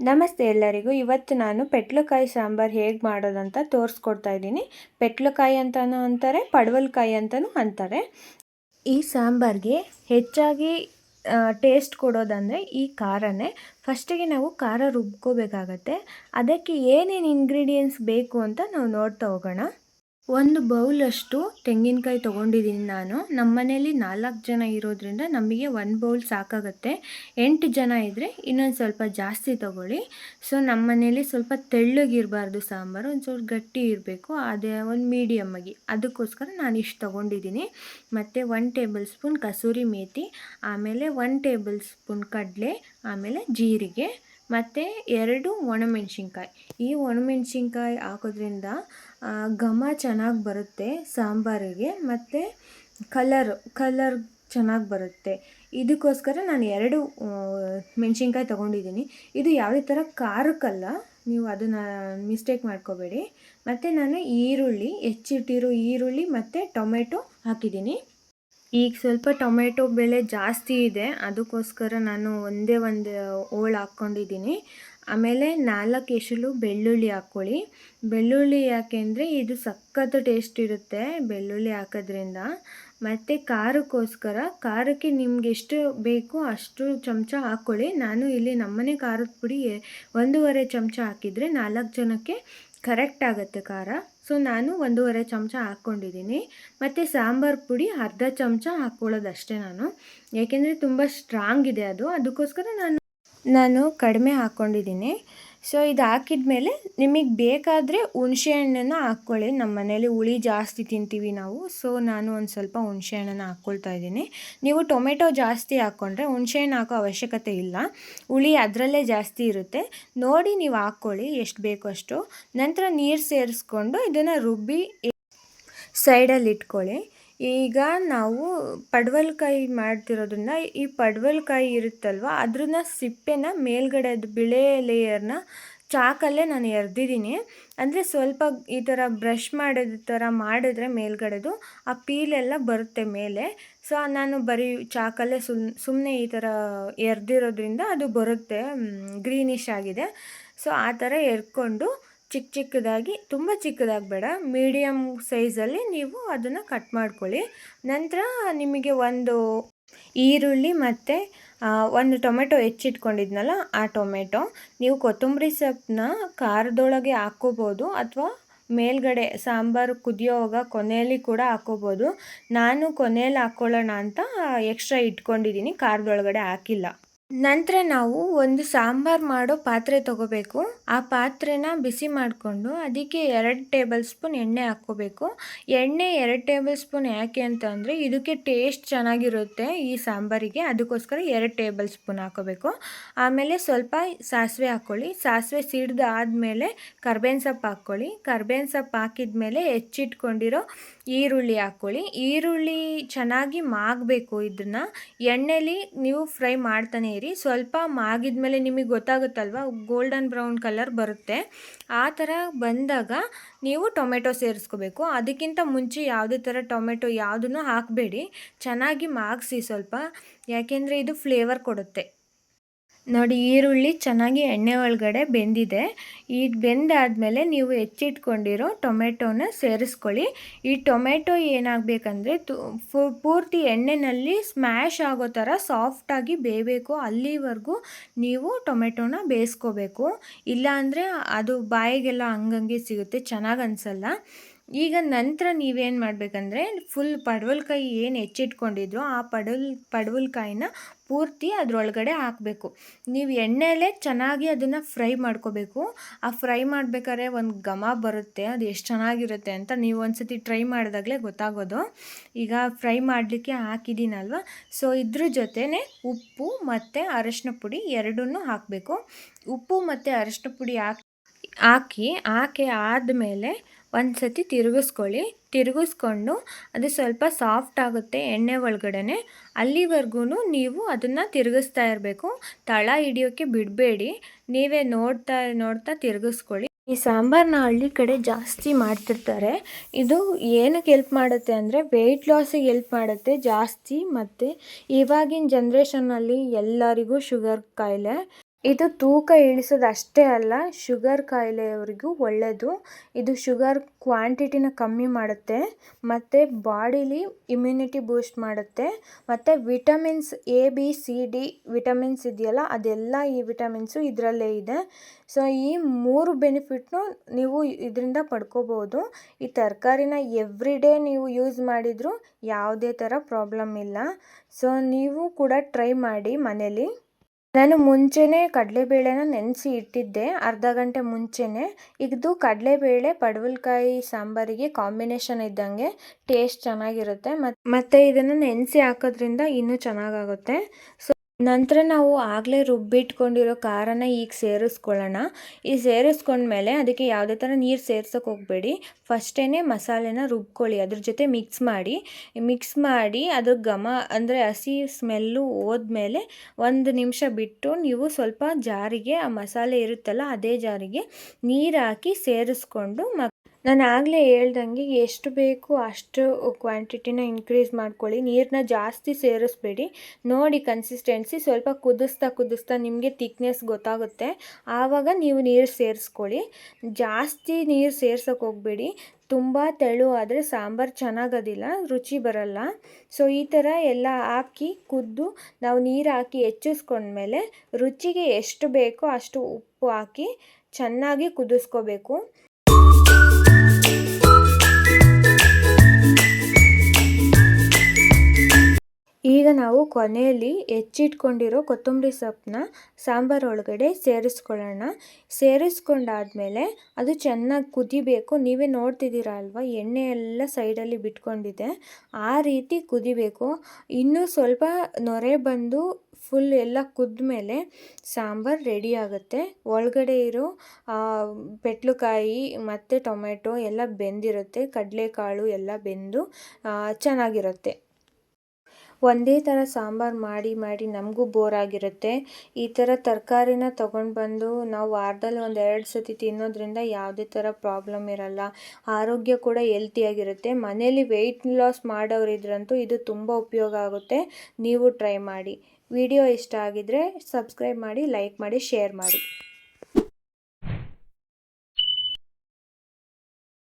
ನಮಸ್ತೆ ಎಲ್ಲರಿಗೂ. ಇವತ್ತು ನಾನು ಪೆಟ್ಲುಕಾಯಿ ಸಾಂಬಾರು ಹೇಗೆ ಮಾಡೋದಂತ ತೋರಿಸ್ಕೊಡ್ತಾ ಇದ್ದೀನಿ. ಪೆಟ್ಲುಕಾಯಿ ಅಂತಲೂ ಅಂತಾರೆ, ಪಡವಲಕಾಯಿ ಅಂತಲೂ ಅಂತಾರೆ. ಈ ಸಾಂಬಾರಿಗೆ ಹೆಚ್ಚಾಗಿ ಟೇಸ್ಟ್ ಕೊಡೋದಂದರೆ ಈ ಖಾರನೇ. ಫಸ್ಟಿಗೆ ನಾವು ಖಾರ ರುಬ್ಕೋಬೇಕಾಗತ್ತೆ. ಅದಕ್ಕೆ ಏನೇನು ಇಂಗ್ರೀಡಿಯೆಂಟ್ಸ್ ಬೇಕು ಅಂತ ನಾವು ನೋಡ್ತಾ ಹೋಗೋಣ. ಒಂದು ಬೌಲಷ್ಟು ತೆಂಗಿನಕಾಯಿ ತೊಗೊಂಡಿದ್ದೀನಿ ನಾನು. ನಮ್ಮ ಮನೇಲಿ 4 ಜನ ಇರೋದ್ರಿಂದ ನಮಗೆ 1 ಬೌಲ್ ಸಾಕಾಗುತ್ತೆ. 8 ಜನ ಇದ್ದರೆ ಇನ್ನೊಂದು ಸ್ವಲ್ಪ ಜಾಸ್ತಿ ತೊಗೊಳ್ಳಿ. ಸೊ ನಮ್ಮ ಮನೇಲಿ ಸ್ವಲ್ಪ ತೆಳ್ಳಗಿರಬಾರ್ದು ಸಾಂಬಾರು, ಒಂದು ಸ್ವಲ್ಪ ಗಟ್ಟಿ ಇರಬೇಕು. ಅದೇ ಒಂದು ಮೀಡಿಯಮ್ ಆಗಿ, ಅದಕ್ಕೋಸ್ಕರ ನಾನು ಇಷ್ಟು ತೊಗೊಂಡಿದ್ದೀನಿ. ಮತ್ತು 1 ಟೇಬಲ್ ಸ್ಪೂನ್ ಕಸೂರಿ ಮೇಥಿ, ಆಮೇಲೆ 1 ಟೇಬಲ್ ಸ್ಪೂನ್ ಕಡಲೆ, ಆಮೇಲೆ ಜೀರಿಗೆ ಮತ್ತು 2 ಒಣಮೆಣ್ಸಿನ್ಕಾಯಿ. ಈ ಒಣಮೆಣ್ಸಿನ್ಕಾಯಿ ಹಾಕೋದ್ರಿಂದ ಘಮ ಚೆನ್ನಾಗಿ ಬರುತ್ತೆ ಸಾಂಬಾರಿಗೆ, ಮತ್ತು ಕಲರ್ ಚೆನ್ನಾಗಿ ಬರುತ್ತೆ. ಇದಕ್ಕೋಸ್ಕರ ನಾನು 2 ಮೆಣಸಿನ್ಕಾಯಿ ತೊಗೊಂಡಿದ್ದೀನಿ. ಇದು ಯಾವುದೇ ಥರ ಖಾರಕ್ಕಲ್ಲ, ನೀವು ಅದನ್ನು ಮಿಸ್ಟೇಕ್ ಮಾಡ್ಕೋಬೇಡಿ. ಮತ್ತು ನಾನು ಹೆಚ್ಚಿಟ್ಟಿರೋ ಈರುಳ್ಳಿ ಮತ್ತು ಟೊಮೆಟೊ ಹಾಕಿದ್ದೀನಿ. ಈಗ ಸ್ವಲ್ಪ ಟೊಮೆಟೊ ಬೆಲೆ ಜಾಸ್ತಿ ಇದೆ, ಅದಕ್ಕೋಸ್ಕರ ನಾನು ಒಂದೇ ಒಂದು ಹೋಳು ಹಾಕ್ಕೊಂಡಿದ್ದೀನಿ. ಆಮೇಲೆ 4 ಎಸಳು ಬೆಳ್ಳುಳ್ಳಿ ಹಾಕ್ಕೊಳ್ಳಿ. ಬೆಳ್ಳುಳ್ಳಿ ಯಾಕೆಂದರೆ ಇದು ಸಖತ್ತು ಟೇಸ್ಟ್ ಇರುತ್ತೆ ಬೆಳ್ಳುಳ್ಳಿ ಹಾಕೋದ್ರಿಂದ. ಮತ್ತು ಖಾರಕ್ಕೆ ನಿಮ್ಗೆ ಎಷ್ಟು ಬೇಕೋ ಅಷ್ಟು ಚಮಚ ಹಾಕ್ಕೊಳ್ಳಿ. ನಾನು ಇಲ್ಲಿ ನಮ್ಮನೆ ಖಾರದ ಪುಡಿ 1.5 ಚಮಚ ಹಾಕಿದರೆ 4 ಜನಕ್ಕೆ ಕರೆಕ್ಟ್ ಆಗುತ್ತೆ ಖಾರ. ಸೊ ನಾನು 1.5 ಚಮಚ ಹಾಕ್ಕೊಂಡಿದ್ದೀನಿ. ಮತ್ತು ಸಾಂಬಾರು ಪುಡಿ ಅರ್ಧ ಚಮಚ ಹಾಕ್ಕೊಳ್ಳೋದಷ್ಟೇ ನಾನು, ಏಕೆಂದರೆ ತುಂಬ ಸ್ಟ್ರಾಂಗ್ ಇದೆ ಅದು, ಅದಕ್ಕೋಸ್ಕರ ನಾನು ಕಡಿಮೆ ಹಾಕ್ಕೊಂಡಿದ್ದೀನಿ. ಸೊ ಇದು ಹಾಕಿದ ಮೇಲೆ ನಿಮಗೆ ಬೇಕಾದರೆ ಹುಣಸೆ ಹಣ್ಣನ್ನು ಹಾಕ್ಕೊಳ್ಳಿ. ನಮ್ಮ ಮನೇಲಿ ಹುಳಿ ಜಾಸ್ತಿ ತಿಂತೀವಿ ನಾವು, ಸೊ ನಾನು ಒಂದು ಸ್ವಲ್ಪ ಹುಣಸೆ ಹಣ್ಣನ್ನು ಹಾಕ್ಕೊಳ್ತಾ ಇದ್ದೀನಿ. ನೀವು ಟೊಮೆಟೊ ಜಾಸ್ತಿ ಹಾಕ್ಕೊಂಡ್ರೆ ಹುಣಸೆ ಹಣ್ಣು ಹಾಕೋ ಅವಶ್ಯಕತೆ ಇಲ್ಲ, ಹುಳಿ ಅದರಲ್ಲೇ ಜಾಸ್ತಿ ಇರುತ್ತೆ. ನೋಡಿ ನೀವು ಹಾಕ್ಕೊಳ್ಳಿ ಎಷ್ಟು ಬೇಕೋ ಅಷ್ಟು. ನಂತರ ನೀರು ಸೇರಿಸ್ಕೊಂಡು ಇದನ್ನು ರುಬ್ಬಿ ಸೈಡಲ್ಲಿ ಇಟ್ಕೊಳ್ಳಿ. ಈಗ ನಾವು ಪಡವಲಕಾಯಿ ಮಾಡ್ತಿರೋದ್ರಿಂದ ಈ ಪಡವಲಕಾಯಿ ಇರುತ್ತಲ್ವ, ಅದ್ರನ್ನ ಸಿಪ್ಪೆನ ಮೇಲ್ಗಡೆ ಅದು ಬಿಳೆ ಲೇಯರ್ನ ಚಾಕಲ್ಲೇ ನಾನು ಎರ್ದಿದ್ದೀನಿ. ಅಂದರೆ ಸ್ವಲ್ಪ ಈ ಥರ ಬ್ರಷ್ ಮಾಡೋದು ಥರ ಮಾಡಿದ್ರೆ ಮೇಲ್ಗಡೆದು ಆ ಪೀಲೆಲ್ಲ ಬರುತ್ತೆ ಮೇಲೆ. ಸೊ ನಾನು ಬರೀ ಚಾಕಲ್ಲೇ ಸುಮ್ಮನೆ ಈ ಥರ ಎರ್ದಿರೋದ್ರಿಂದ ಅದು ಬರುತ್ತೆ, ಗ್ರೀನಿಶ್ ಆಗಿದೆ. ಸೊ ಆ ಥರ ಎರ್ಕೊಂಡು ಚಿಕ್ಕದಾಗಿ, ತುಂಬ ಚಿಕ್ಕದಾಗಿ ಬೇಡ, ಮೀಡಿಯಮ್ ಸೈಜಲ್ಲಿ ನೀವು ಅದನ್ನು ಕಟ್ ಮಾಡ್ಕೊಳ್ಳಿ. ನಂತರ ನಿಮಗೆ ಒಂದು ಈರುಳ್ಳಿ ಮತ್ತು 1 ಟೊಮೆಟೊ ಹೆಚ್ಚಿಟ್ಕೊಂಡಿದ್ನಲ್ಲ ಆ ಟೊಮೆಟೊ, ನೀವು ಕೊತ್ತಂಬರಿ ಸೊಪ್ಪನ್ನ ಖಾರದೊಳಗೆ ಹಾಕ್ಕೋಬೋದು, ಅಥವಾ ಮೇಲ್ಗಡೆ ಸಾಂಬಾರು ಕುದಿಯೋವಾಗ ಕೊನೆಯಲ್ಲಿ ಕೂಡ ಹಾಕ್ಕೋಬೋದು. ನಾನು ಕೊನೆಯಲ್ಲಿ ಹಾಕ್ಕೊಳ್ಳೋಣ ಅಂತ ಎಕ್ಸ್ಟ್ರಾ ಇಟ್ಕೊಂಡಿದ್ದೀನಿ, ಖಾರದೊಳಗಡೆ ಹಾಕಿಲ್ಲ. ನಂತರ ನಾವು ಒಂದು ಸಾಂಬಾರು ಮಾಡೋ ಪಾತ್ರೆ ತೊಗೋಬೇಕು. ಆ ಪಾತ್ರೆನ ಬಿಸಿ ಮಾಡಿಕೊಂಡು ಅದಕ್ಕೆ 2 ಟೇಬಲ್ ಸ್ಪೂನ್ ಎಣ್ಣೆ ಹಾಕ್ಕೋಬೇಕು. ಎಣ್ಣೆ 2 ಟೇಬಲ್ ಸ್ಪೂನ್ ಯಾಕೆ ಅಂತ ಅಂದರೆ ಇದಕ್ಕೆ ಟೇಸ್ಟ್ ಚೆನ್ನಾಗಿರುತ್ತೆ ಈ ಸಾಂಬಾರಿಗೆ, ಅದಕ್ಕೋಸ್ಕರ 2 ಟೇಬಲ್ ಸ್ಪೂನ್ ಹಾಕ್ಕೋಬೇಕು. ಆಮೇಲೆ ಸ್ವಲ್ಪ ಸಾಸಿವೆ ಹಾಕ್ಕೊಳ್ಳಿ. ಸಾಸಿವೆ ಸಿಡ್ದಾದ್ಮೇಲೆ ಕರ್ಬೇವಿನ ಸೊಪ್ಪು ಹಾಕ್ಕೊಳ್ಳಿ. ಕರ್ಬೇವಿನ ಸೊಪ್ಪು ಹಾಕಿದ ಮೇಲೆ ಹೆಚ್ಚಿಟ್ಕೊಂಡಿರೋ ಈರುಳ್ಳಿ ಹಾಕ್ಕೊಳ್ಳಿ. ಈರುಳ್ಳಿ ಚೆನ್ನಾಗಿ ಮಾಗಬೇಕು. ಇದನ್ನು ಎಣ್ಣೆಲಿ ನೀವು ಫ್ರೈ ಮಾಡ್ತಾನೆ ಇರಿ. ಸ್ವಲ್ಪ ಮಾಗಿದ ಮೇಲೆ ನಿಮಗೆ ಗೊತ್ತಾಗುತ್ತಲ್ವ, ಗೋಲ್ಡನ್ ಬ್ರೌನ್ ಕಲರ್ ಬರುತ್ತೆ. ಆ ಥರ ಬಂದಾಗ ನೀವು ಟೊಮೆಟೊ ಸೇರಿಸ್ಕೋಬೇಕು. ಅದಕ್ಕಿಂತ ಮುಂಚೆ ಯಾವುದೇ ಥರ ಟೊಮೆಟೊ ಯಾವುದನ್ನು ಹಾಕಬೇಡಿ, ಚೆನ್ನಾಗಿ ಮಾಗಿಸಿ ಸ್ವಲ್ಪ, ಯಾಕೆಂದರೆ ಇದು ಫ್ಲೇವರ್ ಕೊಡುತ್ತೆ. ನೋಡಿ, ಈರುಳ್ಳಿ ಚೆನ್ನಾಗಿ ಎಣ್ಣೆ ಒಳಗಡೆ ಬೆಂದಿದೆ. ಈಗ ಬೆಂದಾದಮೇಲೆ ನೀವು ಹೆಚ್ಚಿಟ್ಕೊಂಡಿರೋ ಟೊಮೆಟೊನ ಸೇರಿಸ್ಕೊಳ್ಳಿ. ಈ ಟೊಮೆಟೊ ಏನಾಗಬೇಕಂದ್ರೆ ಪೂರ್ತಿ ಎಣ್ಣೆಯಲ್ಲಿ ಸ್ಮ್ಯಾಶ್ ಆಗೋ ಥರ ಸಾಫ್ಟಾಗಿ ಬೇಯಬೇಕು. ಅಲ್ಲಿವರೆಗೂ ನೀವು ಟೊಮೆಟೊನ ಬೇಯಿಸ್ಕೋಬೇಕು, ಇಲ್ಲಾಂದರೆ ಅದು ಬಾಯಿಗೆಲ್ಲ ಹಂಗಂಗೆ ಸಿಗುತ್ತೆ, ಚೆನ್ನಾಗಿ ಅನಿಸಲ್ಲ. ಈಗ ನಂತರ ನೀವೇನು ಮಾಡಬೇಕಂದ್ರೆ ಫುಲ್ ಪಡವಲಕಾಯಿ ಏನು ಹೆಚ್ಚಿಟ್ಕೊಂಡಿದ್ರು ಆ ಪಡವಲಕಾಯಿನ ಪೂರ್ತಿ ಅದರೊಳಗಡೆ ಹಾಕಬೇಕು. ನೀವು ಎಣ್ಣೆಯಲ್ಲೇ ಚೆನ್ನಾಗಿ ಅದನ್ನು ಫ್ರೈ ಮಾಡ್ಕೋಬೇಕು. ಆ ಫ್ರೈ ಮಾಡಬೇಕಾದ್ರೆ ಒಂದು ಘಮ ಬರುತ್ತೆ, ಅದು ಎಷ್ಟು ಚೆನ್ನಾಗಿರುತ್ತೆ ಅಂತ ನೀವು ಒಂದು ಸತಿ ಟ್ರೈ ಮಾಡಿದಾಗಲೇ ಗೊತ್ತಾಗೋದು. ಈಗ ಫ್ರೈ ಮಾಡಲಿಕ್ಕೆ ಹಾಕಿದ್ದೀನಲ್ವ, ಸೊ ಇದ್ರ ಜೊತೆನೇ ಉಪ್ಪು ಮತ್ತು ಅರಶಿನ ಪುಡಿ ಎರಡನ್ನೂ ಹಾಕಬೇಕು. ಉಪ್ಪು ಮತ್ತು ಅರಶಿನ ಪುಡಿ ಹಾಕಿ ಆದಮೇಲೆ ಒಂದು ಸತಿ ತಿರುಗಿಸ್ಕೊಂಡು ಅದು ಸ್ವಲ್ಪ ಸಾಫ್ಟ್ ಆಗುತ್ತೆ ಎಣ್ಣೆ ಒಳಗಡೆ, ಅಲ್ಲಿವರೆಗೂ ನೀವು ಅದನ್ನು ತಿರುಗಿಸ್ತಾ ಇರಬೇಕು. ತಳ ಹಿಡಿಯೋಕ್ಕೆ ಬಿಡಬೇಡಿ, ನೀವೇ ನೋಡ್ತಾ ತಿರುಗಿಸ್ಕೊಳ್ಳಿ. ಈ ಸಾಂಬಾರನ್ನ ಹಳ್ಳಿ ಕಡೆ ಜಾಸ್ತಿ ಮಾಡ್ತಿರ್ತಾರೆ. ಇದು ಏನಕ್ಕೆ ಹೆಲ್ಪ್ ಮಾಡುತ್ತೆ ಅಂದರೆ ವೆಯ್ಟ್ ಲಾಸಿಗೆ ಹೆಲ್ಪ್ ಮಾಡುತ್ತೆ ಜಾಸ್ತಿ. ಮತ್ತು ಇವಾಗಿನ ಜನ್ರೇಷನ್ನಲ್ಲಿ ಎಲ್ಲರಿಗೂ ಶುಗರ್ ಕಾಯಿಲೆ, ಇದು ತೂಕ ಇಳಿಸೋದು ಅಷ್ಟೇ ಅಲ್ಲ, ಶುಗರ್ ಕಾಯಿಲೆಯವರಿಗೂ ಒಳ್ಳೆಯದು. ಇದು ಶುಗರ್ ಕ್ವಾಂಟಿಟಿನ ಕಮ್ಮಿ ಮಾಡುತ್ತೆ ಮತ್ತು ಬಾಡಿಲಿ ಇಮ್ಯುನಿಟಿ ಬೂಸ್ಟ್ ಮಾಡುತ್ತೆ. ಮತ್ತು ವಿಟಮಿನ್ಸ್ ABCD ವಿಟಮಿನ್ಸ್ ಇದೆಯಲ್ಲ, ಅದೆಲ್ಲ ಈ ವಿಟಮಿನ್ಸು ಇದರಲ್ಲೇ ಇದೆ. ಸೊ ಈ 3 ಬೆನಿಫಿಟ್ನು ನೀವು ಇದರಿಂದ ಪಡ್ಕೋಬೋದು. ಈ ತರಕಾರಿನ ಎವ್ರಿಡೇ ನೀವು ಯೂಸ್ ಮಾಡಿದರೂ ಯಾವುದೇ ಥರ ಪ್ರಾಬ್ಲಮ್ ಇಲ್ಲ. ಸೊ ನೀವು ಕೂಡ ಟ್ರೈ ಮಾಡಿ ಮನೇಲಿ. ನಾನು ಮುಂಚೆನೇ ಕಡಲೆಬೇಳೆನ ನೆನೆಸಿ ಇಟ್ಟಿದ್ದೆ, ಅರ್ಧ ಗಂಟೆ ಮುಂಚೆನೇ. ಇದು ಕಡಲೆಬೇಳೆ ಪಡವಲಕಾಯಿ ಸಾಂಬಾರಿಗೆ ಕಾಂಬಿನೇಷನ್ ಇದ್ದಂಗೆ, ಟೇಸ್ಟ್ ಚೆನ್ನಾಗಿರುತ್ತೆ. ಮತ್ತು ಇದನ್ನು ನೆನೆಸಿ ಹಾಕೋದ್ರಿಂದ ಇನ್ನೂ ಚೆನ್ನಾಗಾಗುತ್ತೆ. ಸೊ ನಂತರ ನಾವು ಆಗಲೇ ರುಬ್ಬಿಟ್ಕೊಂಡಿರೋ ಖಾರನ ಈಗ ಸೇರಿಸ್ಕೊಳ್ಳೋಣ. ಈ ಸೇರಿಸ್ಕೊಂಡ್ಮೇಲೆ ಅದಕ್ಕೆ ಯಾವುದೇ ಥರ ನೀರು ಸೇರ್ಸೋಕೆ ಹೋಗಬೇಡಿ. ಫಸ್ಟೇ ಮಸಾಲೆನ ರುಬ್ಕೊಳ್ಳಿ, ಅದ್ರ ಜೊತೆ ಮಿಕ್ಸ್ ಮಾಡಿ ಅದ್ರ ಘಮ ಅಂದರೆ ಹಸಿ ಸ್ಮೆಲ್ಲು ಹೋದ್ಮೇಲೆ 1 ನಿಮಿಷ ಬಿಟ್ಟು ನೀವು ಸ್ವಲ್ಪ ಜಾರಿಗೆ, ಆ ಮಸಾಲೆ ಇರುತ್ತಲ್ಲ ಅದೇ ಜಾರಿಗೆ ನೀರು ಹಾಕಿ ಸೇರಿಸ್ಕೊಂಡು ನಾನು ಆಗಲೇ ಹೇಳ್ದಂಗೆ ಎಷ್ಟು ಬೇಕು ಅಷ್ಟು ಕ್ವಾಂಟಿಟಿನ ಇನ್ಕ್ರೀಸ್ ಮಾಡ್ಕೊಳ್ಳಿ. ನೀರನ್ನ ಜಾಸ್ತಿ ಸೇರಿಸ್ಬೇಡಿ. ನೋಡಿ ಕನ್ಸಿಸ್ಟೆನ್ಸಿ ಸ್ವಲ್ಪ ಕುದಿಸ್ತಾ ನಿಮಗೆ ಥಿಕ್ನೆಸ್ ಗೊತ್ತಾಗುತ್ತೆ, ಆವಾಗ ನೀವು ನೀರು ಸೇರಿಸ್ಕೊಳ್ಳಿ. ಜಾಸ್ತಿ ನೀರು ಸೇರ್ಸೋಕೆ ಹೋಗಬೇಡಿ. ತುಂಬ ತೆಳು ಆದರೆ ಸಾಂಬಾರು ಚೆನ್ನಾಗೋದಿಲ್ಲ, ರುಚಿ ಬರಲ್ಲ. ಸೊ ಈ ಥರ ಎಲ್ಲ ಹಾಕಿ ಕುದ್ದು ನಾವು ನೀರು ಹಾಕಿ ಹೆಚ್ಚಿಸ್ಕೊಂಡ್ಮೇಲೆ ರುಚಿಗೆ ಎಷ್ಟು ಬೇಕೋ ಅಷ್ಟು ಉಪ್ಪು ಹಾಕಿ ಚೆನ್ನಾಗಿ ಕುದಿಸ್ಕೋಬೇಕು. ಈಗ ನಾವು ಕೊನೆಯಲ್ಲಿ ಹೆಚ್ಚಿಟ್ಕೊಂಡಿರೋ ಕೊತ್ತಂಬರಿ ಸೊಪ್ಪನ್ನ ಸಾಂಬಾರು ಒಳಗಡೆ ಸೇರಿಸ್ಕೊಳ್ಳೋಣ. ಸೇರಿಸ್ಕೊಂಡಾದ್ಮೇಲೆ ಅದು ಚೆನ್ನಾಗಿ ಕುದಿಬೇಕು. ನೀವೇ ನೋಡ್ತಿದ್ದೀರ ಅಲ್ವಾ, ಎಣ್ಣೆ ಎಲ್ಲ ಸೈಡಲ್ಲಿ ಬಿಟ್ಕೊಂಡಿದೆ, ಆ ರೀತಿ ಕುದಿಬೇಕು. ಇನ್ನೂ ಸ್ವಲ್ಪ ನೊರೆ ಬಂದು ಫುಲ್ ಎಲ್ಲ ಕುದ್ಮೇಲೆ ಸಾಂಬಾರು ರೆಡಿ ಆಗುತ್ತೆ. ಒಳಗಡೆ ಇರೋ ಪೆಟ್ಲುಕಾಯಿ ಮತ್ತು ಟೊಮೆಟೊ ಎಲ್ಲ ಬೆಂದಿರುತ್ತೆ, ಕಡಲೆಕಾಳು ಎಲ್ಲ ಬೆಂದು ಚೆನ್ನಾಗಿರುತ್ತೆ. ಒಂದೇ ಥರ ಸಾಂಬಾರು ಮಾಡಿ ನಮಗೂ ಬೋರ್ ಆಗಿರುತ್ತೆ. ಈ ಥರ ತರಕಾರಿನ ತೊಗೊಂಡು ಬಂದು ನಾವು ವಾರದಲ್ಲಿ 1-2 ಸತಿ ತಿನ್ನೋದ್ರಿಂದ ಯಾವುದೇ ಥರ ಪ್ರಾಬ್ಲಮ್ ಇರಲ್ಲ. ಆರೋಗ್ಯ ಕೂಡ ಹೆಲ್ತಿಯಾಗಿರುತ್ತೆ. ಮನೇಲಿ ವೆಯ್ಟ್ ಲಾಸ್ ಮಾಡೋರಿದ್ರಂತೂ ಇದು ತುಂಬ ಉಪಯೋಗ ಆಗುತ್ತೆ. ನೀವು ಟ್ರೈ ಮಾಡಿ. ವಿಡಿಯೋ ಇಷ್ಟ ಆಗಿದ್ರೆ ಸಬ್ಸ್ಕ್ರೈಬ್ ಮಾಡಿ, ಲೈಕ್ ಮಾಡಿ, ಶೇರ್ ಮಾಡಿ.